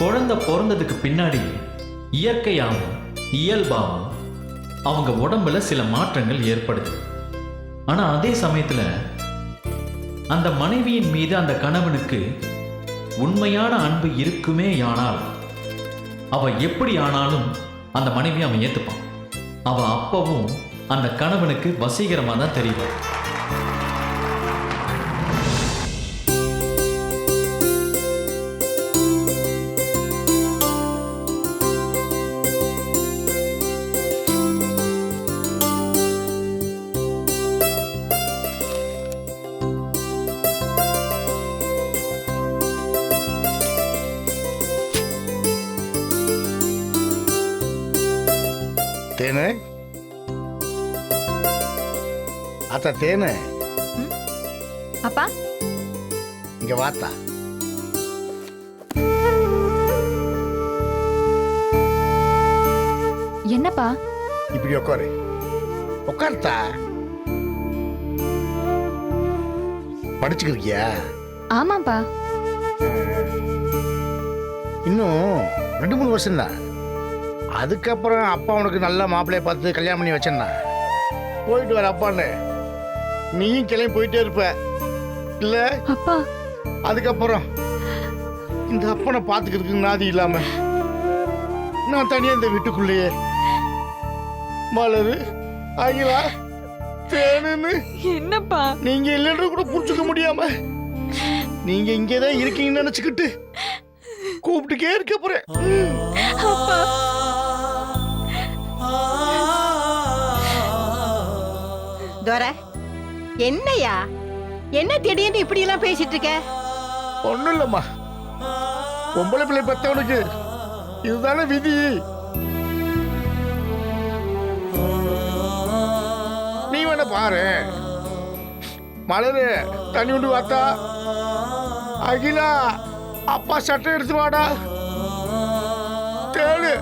குழந்தை பிறந்ததுக்கு பின்னாடி இயற்கையாகவும் இயல்பாகவும் அவங்க உடம்புல சில மாற்றங்கள் ஏற்படுது. ஆனா அதே சமயத்துல அந்த மனைவியின் மீது அந்த கணவனுக்கு உண்மையான அன்பு இருக்குமேயானால் அவ எப்படி ஆனாலும் அந்த மனைவி அவன் ஏத்துப்பான். அவ அப்பவும் அந்த கணவனுக்கு வசீகரமா தான் தெரியும். தேனு, அத்தா தேனு, அப்பா இங்க வாத்தா. என்னப்பா? இப்படி உட்காரு. உட்கார்த்தா. படிச்சுக்கிறியா? ஆமாப்பா. இன்னும் 2-3 வருஷம் தான். அதுக்கப்புறம் அப்பா உனக்கு நல்ல மாப்பிள்ளைய பார்த்து கல்யாணம் பண்ணி வச்சேன்னா போயிட்டு வர அப்பான்னு நீயும் கிளம்பி போயிட்டே இருப்ப இல்ல? அப்பா அதுக்கப்புறம் இந்த அப்பனை பார்த்துக்கிறதுக்கு நாதி இல்லாம நான் தனியா இந்த வீட்டுக்குள்ளேயே மலரு அகிலா தேனுன்னு என்னப்பா நீங்க இல்லைன்னு கூட புரிஞ்சுக்க முடியாம நீங்க இங்கேதான் இருக்கீங்கன்னு நினைச்சுக்கிட்டு கூப்பிட்டுக்கே இருக்க போறேன். தோர, என்னையா என்ன திடீர்னு இப்படி எல்லாம் பேசிட்டு இருக்க? ஒண்ணும் இல்லம்மா, பொம்பளை பிள்ளை பெத்தவனுக்கு இதுதானே விதி. நீ வேணா பாரு. மலரு தண்ணி விட்டு வாத்தா. அகிலா அப்பா சட்டை எடுத்து வாடா. தேடு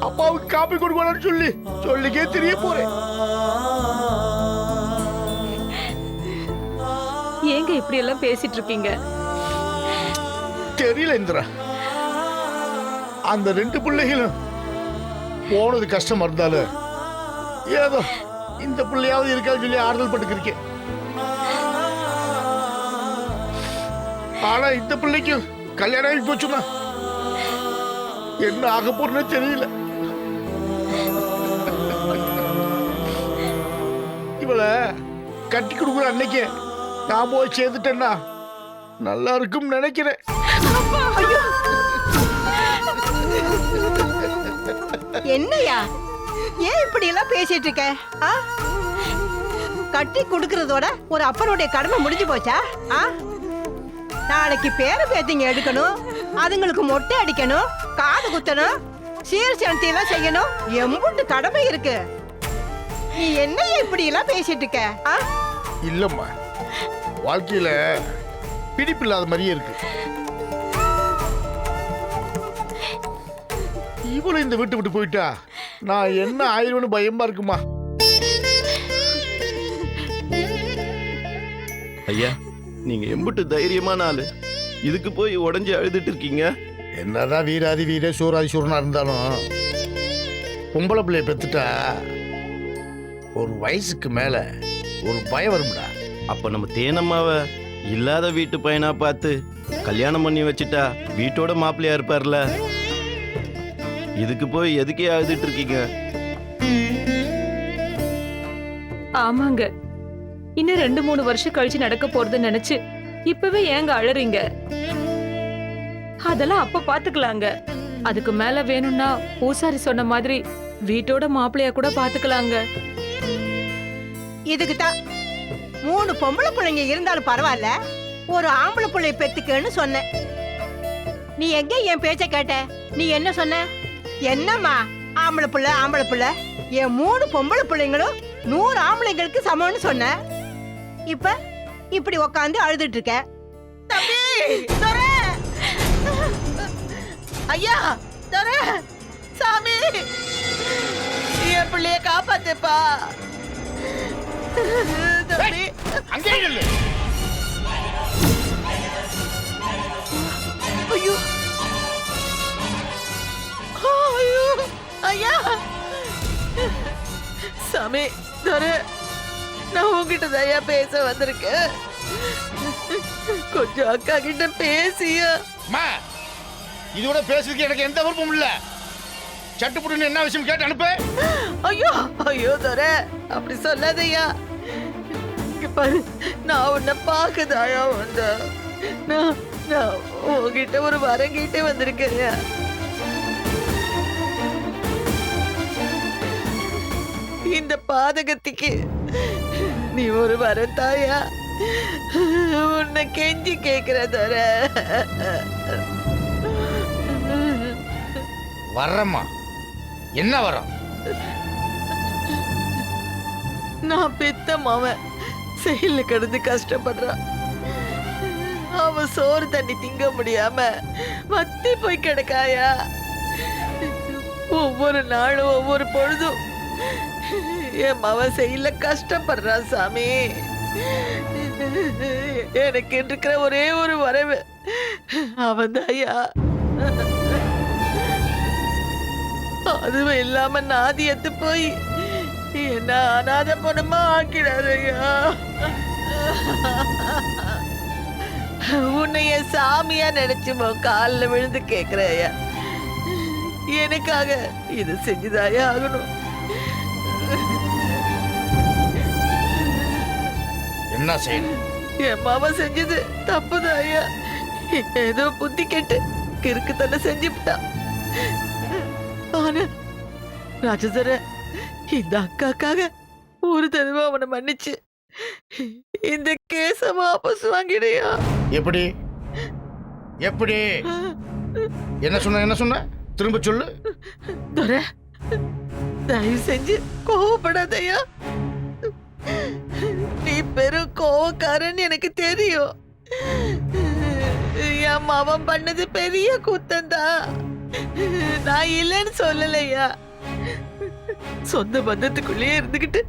அப்பாவுக்கு காப்பி கொடுக்கணும்னு சொல்லிக்கே தெரிய போறேன். ஏங்க இப்படி எல்லாம் பேசிட்டு இருக்கீங்க? தெரியல இந்திரா, அந்த 2 பிள்ளைகளும் போனது கஷ்டமா இருந்தாலும் ஏதோ இந்த பிள்ளையாவது இருக்கான்னு சொல்லி ஆறுதல் பட்டுக்கிருக்கேன். ஆனா இந்த பிள்ளைக்கும் கல்யாணம் ஆகி போச்சுன்னா என்ன ஆக போறேன்னு தெரியல. இவளை கட்டி கொடுக்குற அன்னைக்கு நான் போய் சேர்ந்துட்டேன்னா நல்லா இருக்கும் நினைக்கிறேன். என்னையா ஏன் இப்படி எல்லாம் பேசிட்டு இருக்க? கட்டி கொடுக்கறதோட ஒரு அப்பனுடைய கடமை முடிஞ்சு போச்சா? நாளைக்கு பேர பேத்திங்க எடுக்கணும், அதுங்களுக்கு மொட்டை அடிக்கணும், காது குத்தணும், சீர் சனத்தி எல்லாம் செய்யணும். எம்புட்டு கடமை இருக்கு. நீ என்னையா இப்படி எல்லாம் பேசிட்டு இருக்க? இல்லம்மா, வாழ்க்கையில பிடிப்பு இல்லாத மாதிரியே இருக்கு. இவளும் இந்த வீட்டு விட்டு போயிட்டா நான் என்ன ஆயிடுவேன்னு பயமா இருக்குமா. ஐயா, நீங்க எம்புட்டு தைரியமான ஆளு, இதுக்கு போய் உடஞ்சி அழுதுட்டு இருக்கீங்க. என்னதான் வீராதி வீரே சூராதி சூரனா இருந்தாலும் பொம்பளை பிள்ளைய பெத்துட்டா ஒரு வயசுக்கு மேல ஒரு பயம் வரும்டா. அப்ப நம்ம தேனம்மாவை இல்லாத வீட்டு பையனா பார்த்து கல்யாணம் பண்ணி வச்சுட்டா வீட்டோட மாப்பிள்ளையா இருப்பார்ல. இதுக்கு போய் எதுக்கே அழுதுட்டு இருக்கீங்க? ஆமாங்க, இன்னும் 2-3 வருஷம் கழிச்சு நடக்க போறதுன்னு நினைச்சு இப்பவே ஏங்க அழறீங்க? அதெல்லாம் அப்ப பாத்துக்கலாங்க. அதுக்கு மேல வேணும்னா பூசாரி சொன்ன மாதிரி வீட்டோட மாப்பிள்ளையா கூட பாத்துக்கலாங்க. இதுக்கு தான் 3 பொம்பளை பிள்ளைங்க இருந்தாலும் பரவாயில்ல, ஒரு ஆம்பளை பிள்ளைய பெத்துக்கன்னு சொன்னேன். நீ எங்க என் பேச்ச கேட்ட? நீ என்ன சொன்ன? என்னம்மா ஆம்பளை பிள்ளை? என் 3 பொம்பளை பிள்ளைங்களும் 100 ஆம்பளைங்களுக்கு சமம்னு சொன்ன. இப்ப இப்படி உக்காந்து அழுதுட்டு இருக்க. தம்பி, துரை! ஐயா, துரை! சாமி, என் பிள்ளைய காப்பாத்துப்பா. தம்பி, அங்கே இல்லை. ஐயோ, ஐயோ ஐயா சாமி தர நான் உங்ககிட்ட தயா பேச வந்திருக்கேன். கொஞ்சம் அக்கா கிட்ட பேசியா. அம்மா இதோட பேசுறதுக்கு எனக்கு எந்த விருப்பம் இல்ல. சட்டுப்புட்டுன்னு என்ன விஷயம் கேட்டு அனுப்பு. ஐயோ ஐயோ தர அப்படி சொல்லாதய்யா. இங்க பாரு நான் உன்னை பார்க்கதாயா வந்த. நான் நான் உங்ககிட்ட ஒரு வரம் கேட்டே வந்திருக்கேன். இந்த பாதகத்திக்கு நீ ஒரு வரம் தாயா. உன்னை கெஞ்சி கேக்குற தர. வர்றம்மா என்ன வரம்? நான் பெத்த மாவன் செயல கிடந்து கஷ்டப்படுறான். அவ சோறு தண்ணி திங்க முடியாம வத்தி போய் கிடக்காயா. ஒவ்வொரு நாளும் ஒவ்வொரு பொழுதும் என் மவ செயல கஷ்டப்படுறான் சாமி. எனக்கு இருக்கிற ஒரே ஒரு வரவு அவன் தாயா. அதுவும் இல்லாம நாதியத்து போய் என்ன அநாத பொண்ணமா ஆக்கிடாதையா. உன்னைய சாமியா நினைச்சு காலில் விழுந்து கேக்குறையா. எனக்காக இது செஞ்சுதாயா ஆகணும். என்ன செய்யணும்? என் மாமா செஞ்சது தப்புதாயா. ஏதோ புத்தி கெட்டு கிறுக்கு தானே செஞ்சுட்டான். ஆனா ராஜசர இந்த அக்காக்காக ஒரு தடவை அவனை மன்னிச்சு இந்த கேஸ வாபஸ் வாங்கிடையா. எப்படி எப்படி என்ன சொன்ன திரும்ப சொல்லு. துரை தயவு செஞ்சு கோவப்படாதயா. நீ பெரும் கோவக்காரன்னு எனக்கு தெரியும். என் மாவன் பண்ணது பெரிய குத்தந்தான். நான் இல்லைன்னு சொல்லலையா. சொந்த பந்தத்துக்குள்ளேயே இருந்துகிட்டு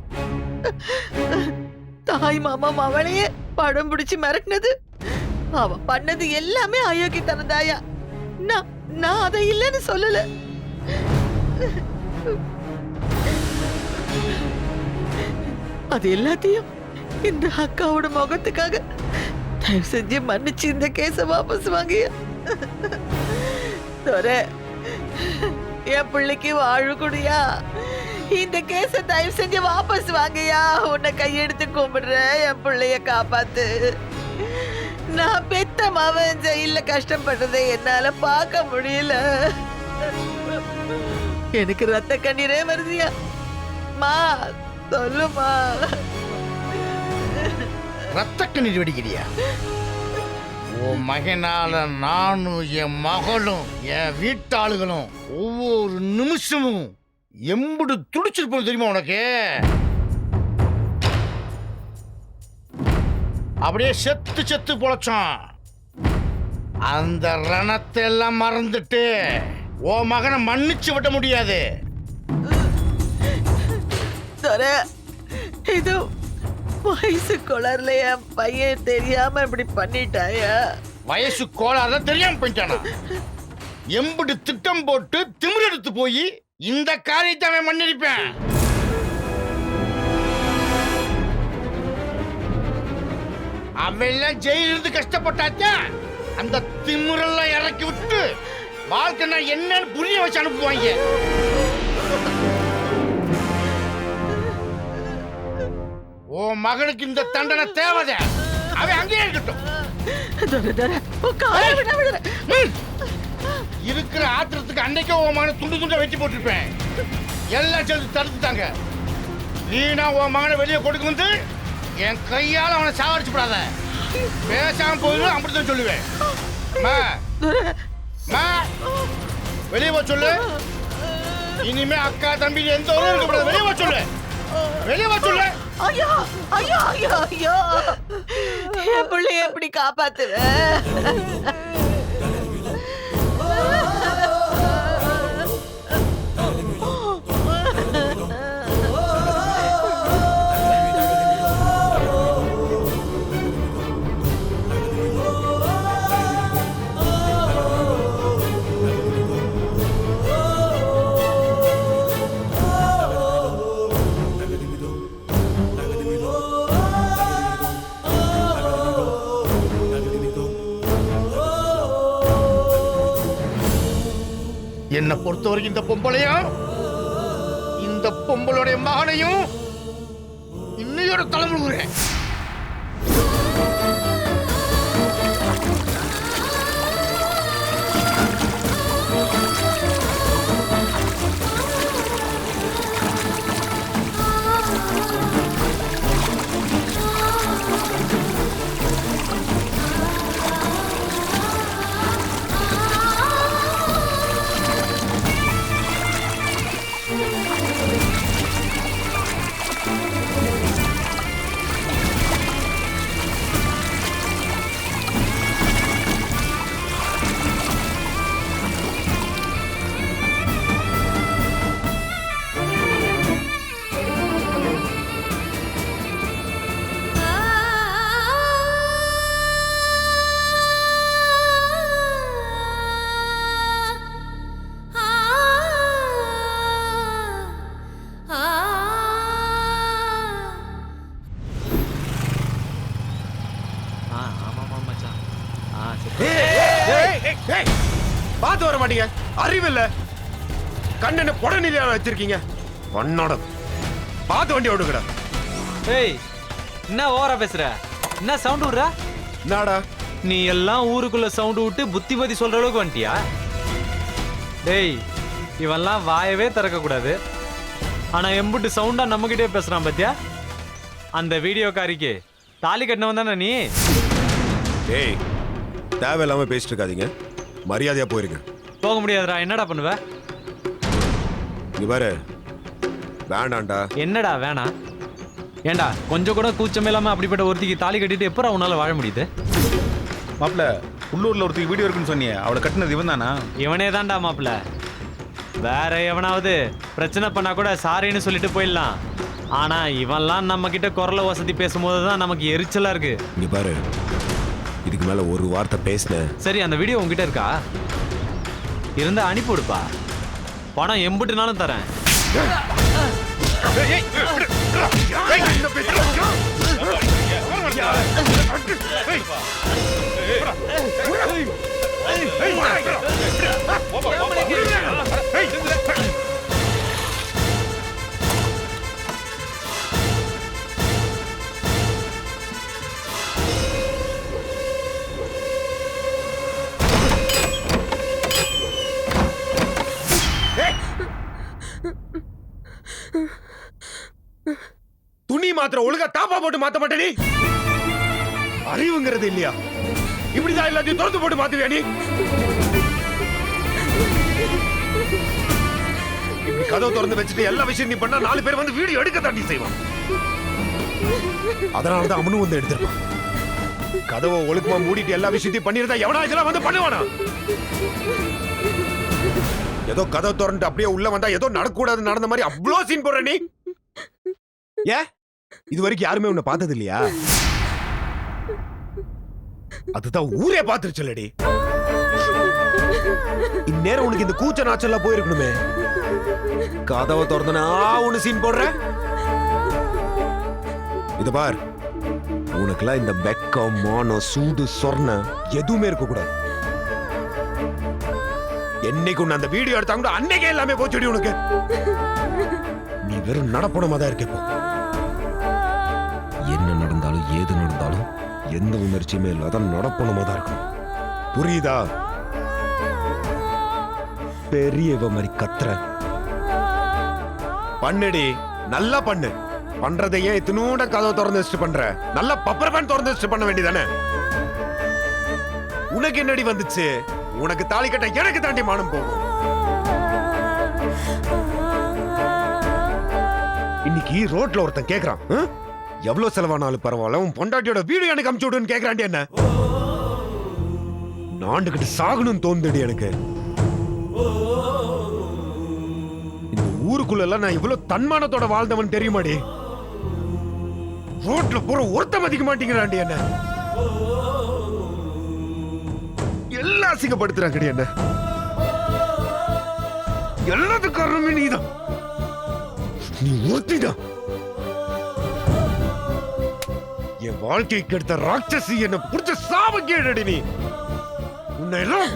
தாய் மாமா மவனையே படம் பிடிச்சு மிரட்டினது அவன் பண்ணது எல்லாமே அயோக்கியத்தனம் தாயா. நான் அதை இல்லைன்னு சொல்லல. அது எல்லாத்தையும் இந்த அக்காவோட முகத்துக்காக தயவு செஞ்சு மன்னிச்சு இந்த கேஸ வாபஸ் வாங்கிய. துரை என் பிள்ளைக்கு வாழ்வு குடியா. இந்த கேஸ தயவு செஞ்சு வாபஸ் வாங்கியா. உன்னை கையெடுத்து கும்பிடுற என் பிள்ளைய காப்பாத்து. நான் பெத்த மவன் ஜெயில கஷ்டப்படுறதை என்னால பார்க்க முடியல. எனக்கு ரத்த கண்ணீரே வருதியா. மா சொல்லுமா. ரத்த கண்ணீர் வெடிக்கிறியா? உன் மகனால நானும் என் மகளும் என் வீட்டாளுகளும் ஒவ்வொரு நிமிஷமும் எம்புடு துடிச்சிருப்போம் தெரியுமா உனக்கு? அப்படியே செத்து செத்து பொழைச்சோம். அந்த ரணத்தை எல்லாம் மறந்துட்டு உன் மகனை மன்னிச்சு விட முடியாது. இது வயசு கோளாறுல என் பையன் தெரியாம இப்படி பண்ணிட்டாயா. வயசு கோளாறு தெரியாம பண்ணிட்டானா? எம்புடு திட்டம் போட்டு திமிர் எடுத்து போய் இந்த காரியத்தை அவன் மன்னிருப்பேன். அவெல்லாம் ஜெயிலிருந்து கஷ்டப்பட்டாச்சா அந்த திமிரெல்லாம் இறக்கி விட்டு வாழ்க்கை என்னன்னு புரிய வச்சு அனுப்புவாங்க. ஓ மகனுக்கு இந்த தண்டனை தேவைதே. அவன் அங்கேயே இருக்கட்டும். இருக்கிற ஆத்திரத்துக்கு அன்னைக்கே உன் மகனை துண்டு துண்டை வெட்டி போட்டிருப்பேன். எல்லாம் சேர்த்து தடுத்துட்டாங்க. நீனா உன் மகனை வெளியே கொடுக்க வந்து என் கையால் அவனை சாவடிச்சு விடாத. பேசாம போயிடும் அப்படித்தான் சொல்லுவேன். வெளியே போ சொல்லு. இனிமே அக்கா தம்பி எந்த ஒரு இருக்கக்கூடாது. வெளியே போ சொல்லு. வெளியே போ சொல்லு. ஐயோ ஐயோ ஐயோ ஐயோ என் பிள்ளைய எப்படி காப்பாத்துற? பொறுத்த வரைக்கும் இந்த பொம்பளையும் இந்த பொம்பளுடைய மகனையும் இன்னையோட தலைமுறை. பார்த்து வர மாட்டீங்க, அறிவில்ல. கண்ணனை புடநிலையா வச்சிருக்கீங்க. பொண்ணோட பார்த்து வண்டி ஓடுங்கடா. ஏய், என்ன ஓவரா பேசுற? என்ன சவுண்ட் விடுற? நாடா நீ எல்லாம் ஊருக்குள்ள சவுண்ட் விட்டு புத்திமதி சொல்ற அளவுக்கு வந்துட்டியா? டேய், இவெல்லாம் வாயவே திறக்க கூடாது. ஆனா எம்புட்டு சவுண்டா நம்ம கிட்டே பேசுறான் பாத்தியா? அந்த வீடியோக்காரிக்கு தாலி கட்டினவன் தானே நீ? ஏய், தேவையில்லாம பேசிட்டு இருக்காதீங்க, மரியாதையா போயிருங்க. போக முடியாதுடா, என்னடா பண்ணுவ? நீ பாரு, வேண்டாண்டா. என்னடா வேணாம்? ஏண்டா கொஞ்சம் கூட கூச்சமே இல்லாம அப்படிப்பட்ட ஒருத்திக்கு தாலி கட்டிட்டு எப்பறம் அவனால வாழ முடியுது? மாப்பிள்ள, உள்ளூர்ல ஒருத்திக்கு வீடியோ இருக்குன்னு சொன்னியே, அவளை கட்டினது இவன் தானா? இவனே தான்டா மாப்பிள்ள. வேற எவனாவது பிரச்சனை பண்ணா கூட சாரின்னு சொல்லிட்டு போயிடலாம். ஆனா இவன்லாம் நம்ம கிட்ட குரல வசதி பேசும்போது தான் நமக்கு எரிச்சலா இருக்கு. நீ பாரு, இதுக்கு மேல ஒரு வார்த்தை பேசின. சரி, அந்த வீடியோ உங்ககிட்ட இருக்கா? இருந்தா அனுப்பி விடுப்பா, பணம் எம்புட்டுனாலும் தரேன். துணி மாத்திர ஒழுங்கா தாப்பா போட்டு மாத்த மாட்டேனி? அறிவுங்கிறது இல்லையா? இப்படிதான் எல்லாத்தையும் திறந்து போட்டு மாத்துவியா நீ? இப்படி கதவு திறந்து வச்சுட்டு எல்லா விஷயம் நீ பண்ணா 4 பேர் வந்து வீடியோ எடுக்க தாண்டி செய்வான். அதனாலதான் அவனும் வந்து எடுத்திருப்பான். கதவை ஒழுக்கமா மூடிட்டு எல்லா விஷயத்தையும் பண்ணிருந்தா எவனா இதெல்லாம் வந்து பண்ணுவானா? ஏதோ கதவு திறந்து அப்படியே உள்ள வந்தா ஏதோ நடக்கூடாது நடந்த மாதிரி அவ்வளோ சீன் போடுற நீ. ஏ, இது வரைக்கும் யாருமே உன்னை பார்த்தது இல்லையா? அதுதான் ஊரே பார்த்துருச்சுல்லடி. இந்நேரம் உனக்கு இந்த கூச்ச நாச்சல்லாம் போயிருக்கணுமே. கதவை திறந்தனா ஒண்ணு சீன் போடுற. இது பார், உனக்குலாம் இந்த வெக்கம், மானம், சூடு, சொர்ண எதுவுமே இருக்க கூடாது. என்னைக்கு உன்னை அந்த வீடியோ எடுத்தாங்க அன்னைக்கே எல்லாமே போச்சுடி உனக்கு. நீ வெறும் நடப்பணமா தான் இருக்க. இப்போ என்ன நடந்தாலும் ஏது நடந்தாலும் எந்த உணர்ச்சியுமே இல்லாத நடப்பணமா தான் இருக்கணும். புரியுதா? பெரியவ மாதிரி கத்துற. பண்ணுடி, நல்லா பண்ணு. பண்றதையே இத்தினூட கதவை திறந்து வச்சுட்டு பண்ற. நல்லா பப்பரப்பான் திறந்து வச்சுட்டு பண்ண வேண்டியதானே? உனக்கு என்னடி வந்துச்சு? உனக்கு தாலி கட்ட எனக்கு தாண்டி மானம் போகும். இன்னைக்கு ரோட்ல ஒருத்தன் கேக்குறான், எவ்வளவு செலவானாலும் பரவாயில்ல உன் பொண்டாட்டியோட வீடியோ எனக்கு அமுச்சு விடுன்னு கேக்குறாண்டி. என்ன நாண்டுகிட்டு சாகணும்னு தோணுதுடி எனக்கு. இந்த ஊருக்குள்ள எல்லாம் நான் இவ்வளவு தன்மானத்தோட வாழ்ந்தவன் தெரியுமாடி? ரோட்ல போற ஒருத்த மதிக்க மாட்டேங்கிறாண்டி. என்ன எல்லாம் அசிங்கப்படுத்துறாங்கடி. என்ன எல்லாத்துக்கு காரணமே நீதான். நீ ஒருத்திதான். என் வாழ்க்கைக்கு எடுத்த ராட்சசி, என்ன புடிச்ச சாப கேடடி நீ. உன்னை எல்லாம்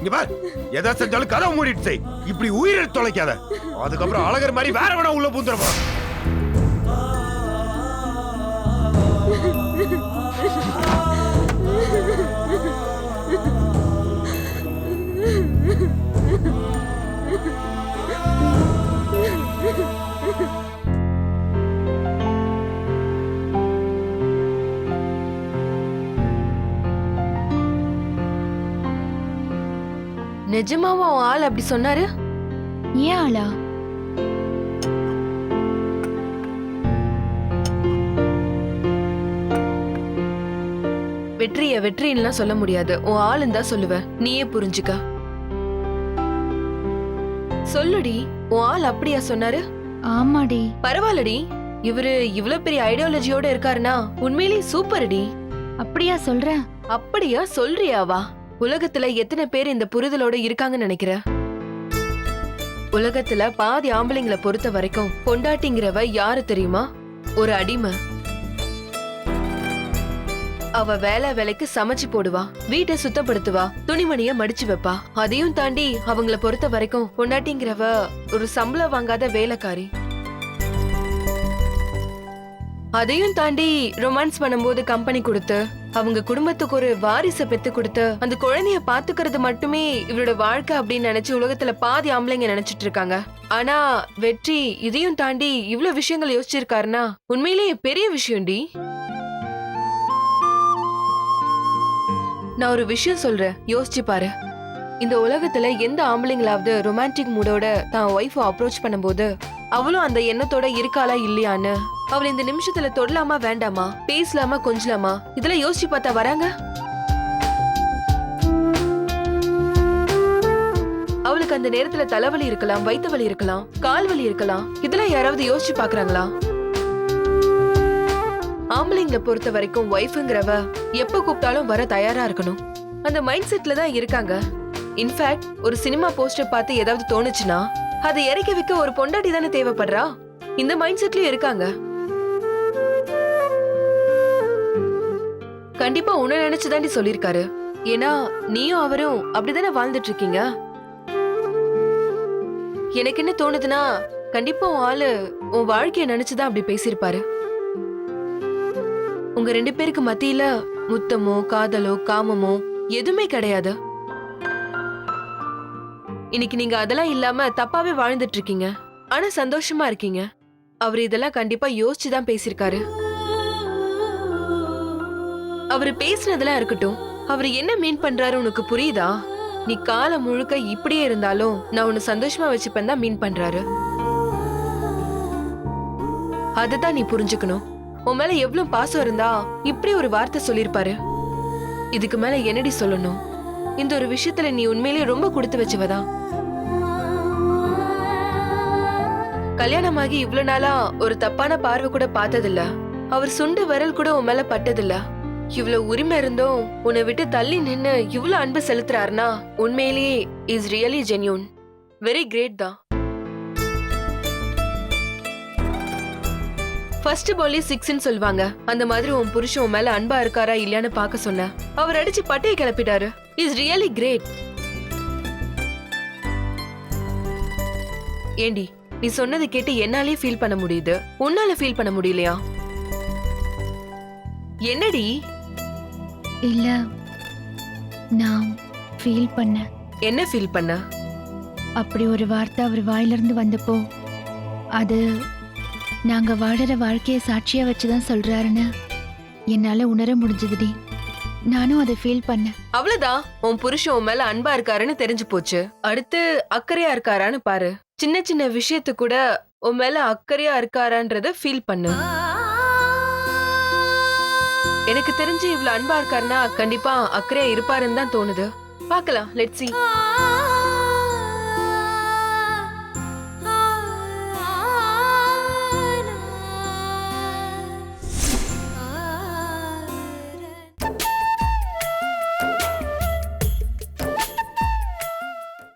இங்க பார், எதை செஞ்சாலும் கதவை மூடிட்டு செய். இப்படி உயிரை தொலைக்காத. அதுக்கப்புறம் அழகர் மாதிரி வேற வேணா உள்ள பூந்துறப்பா. நிஜமாவா உன் ஆள் அப்படி சொன்னாரு? ஏன் ஆளா? வெற்றின்னுலாம் சொல்ல முடியாது. உன் ஆளுன்னு தான் சொல்லுவ. நீயே புரிஞ்சுக்க. சொல்லுடி, உன் ஆள் அப்படியா சொன்னாரு? ஆமாடி. பரவாயில்லடி, இவரு இவ்வளவு பெரிய ஐடியாலஜியோட இருக்காருன்னா உண்மையிலேயே சூப்பர்டி. அப்படியா சொல்ற? அப்படியா சொல்றியாவா? உலகத்துல எத்தனை பேர் இந்த புரிதலோட இருக்காங்கன்னு நினைக்கிற? உலகத்துல பாதி ஆம்பளைங்களை பொறுத்த வரைக்கும் பொண்டாட்டிங்கிறவ யாரு தெரியுமா? ஒரு அடிமை. அவ வேலைக்கு சமைச்சு போடுவா, வீட்டை சுத்தப்படுத்துவா, துணிமணிய மடிச்சு வைப்பா. அதையும் தாண்டி அவங்கள பொறுத்த வரைக்கும் பொண்டாட்டிங்கிறவ ஒரு சம்பளம் வாங்காத வேலைக்காரி. அதையும் தாண்டி ரொமான்ஸ் பண்ணும்போது கம்பெனி கொடுத்து அவங்க குடும்பத்துக்கு ஒரு வாரிசை பெத்து கொடுத்து அந்த குழந்தைய பாத்துக்கிறது மட்டுமே இவரோட வாழ்க்கை அப்படின்னு நினைச்சு உலகத்துல பாதி ஆம்பளைங்க நினைச்சிட்டு இருக்காங்க. ஆனா வெற்றி இதையும் தாண்டி இவ்வளவு விஷயங்கள் யோசிச்சிருக்காருன்னா உண்மையிலேயே பெரிய விஷயம்டி. நான் ஒரு விஷயம் சொல்றேன், யோசிச்சு பாரு. இந்த உலகத்துல எந்த ஆம்பளைங்களாவது ரொமான்டிக் மூடோட தான் ஒய்ஃப அப்ரோச் பண்ணும்போது அவளும் அந்த எண்ணத்தோட இருக்காளா இல்லையான்னு அவளை இந்த நிமிஷத்துல தொடலாமா வேண்டாமா, பேசலாமா கொஞ்சலாமா, இதெல்லாம் யோசிச்சு பார்த்தா வராங்க? அவளுக்கு அந்த நேரத்துல தலைவலி இருக்கலாம், வயிற்று வலி இருக்கலாம், கால் வலி இருக்கலாம். இதெல்லாம் யாராவது யோசிச்சு பாக்குறாங்களா? ஆம்பளைங்களை பொறுத்த வரைக்கும் ஒய்ஃப்ங்கிறவ எப்ப கூப்பிட்டாலும் வர தயாரா இருக்கணும். அந்த மைண்ட் செட்ல தான் இருக்காங்க. இன்ஃபேக்ட் ஒரு சினிமா போஸ்டர் பார்த்து ஏதாவது தோணுச்சுன்னா அதை இறக்கி வைக்க ஒரு பொண்டாட்டி தானே தேவைப்படுறா. இந்த மைண்ட் செட்லயும் இருக்காங்க. கண்டிப்பா உன்னை நினைச்சுதாண்டி சொல்லிருக்காரு. ஏன்னா நீயும் அவரும் அப்படிதானே வாழ்ந்துட்டு இருக்கீங்க. எனக்கு என்ன தோணுதுன்னா கண்டிப்பா உன் ஆளு உன் வாழ்க்கைய நினைச்சுதான் அப்படி பேசியிருப்பாரு. உங்க 2 பேருக்கு மத்தியில முத்தமோ காதலோ காமமோ எதுவுமே கிடையாது. இன்னைக்கு நீங்க அதெல்லாம் இல்லாம தப்பாவே வாழ்ந்துட்டு இருக்கீங்க. ஆனா சந்தோஷமா இருக்கீங்க. அவர் இதெல்லாம் கண்டிப்பா யோசிச்சுதான் பேசியிருக்காரு. அவரு பேசுனதெல்லாம் இருக்கட்டும், அவரு என்ன மீன் பண்றாரு உனக்கு புரியுதா? நீ காலம் முழுக்க இப்படியே இருந்தாலும் நான் உன்னை சந்தோஷமா வச்சுப்பேன் தான் மீன் பண்றாரு. அததான் நீ புரிஞ்சுக்கணும். உன் மேல எவ்வளவு பாசம் இருந்தா இப்படி ஒரு வார்த்தை சொல்லிருப்பாரு. இதுக்கு மேல என்னடி சொல்லணும்? இந்த ஒரு விஷயத்துல நீ உண்மையிலேயே ரொம்ப கொடுத்து வச்சவதான். கல்யாணமாகி இவ்வளவு நாளா ஒரு தப்பான பார்வை கூட பார்த்ததில்ல. அவர் சுண்டு விரல் கூட உன் மேல பட்டதில்ல. இவ்வளவு உரிமை இருந்தும் உன்னை விட்டு தள்ளி நின்னு இவ்வளவு அன்பு செலுத்துறாருன்னா உண்மையிலேயே is really genuine. Very great தான். ஃபர்ஸ்ட் பாலே 6ன்னு சொல்லுவாங்க. அந்த மாதிரி உன் புருஷன் உன் மேல அன்பா இருக்காரா இல்லையான்னு பார்க்க சொன்ன. அவர் அடிச்சு பட்டையை கிளப்பிட்டாரு. Is really great. ஏண்டி நீ சொன்னதை கேட்டு என்னாலே ஃபீல் பண்ண முடியுது, உன்னால ஃபீல் பண்ண முடியலையா? என்னடி? இல்ல, நான் ஃபீல் பண்ண. என்ன ஃபீல் பண்ண? அப்படி ஒரு வார்த்தை அவர் வாயிலிருந்து வந்தப்போ அது நாங்க வாழற வாழ்க்கைய சாட்சியா வச்சுதான் சொல்றாருன்னு என்னால உணர முடிஞ்சதுடி. நானும் அதை ஃபீல் பண்ணேன். அவ்வளவுதான். உன் புருஷன் உன் மேல அன்பா இருக்காருன்னு தெரிஞ்சு போச்சு. அடுத்து அக்கறையா இருக்காரான்னு பாரு. சின்ன சின்ன விஷயத்து கூட உன் மேல அக்கறையா இருக்காரான்றத ஃபீல் பண்ணு. எனக்கு தெரிஞ்சு இவ்வளவு அன்பா இருக்காருன்னா கண்டிப்பா அக்கறையா இருப்பாருன்னு தான் தோணுது. பார்க்கலாம். Let's see.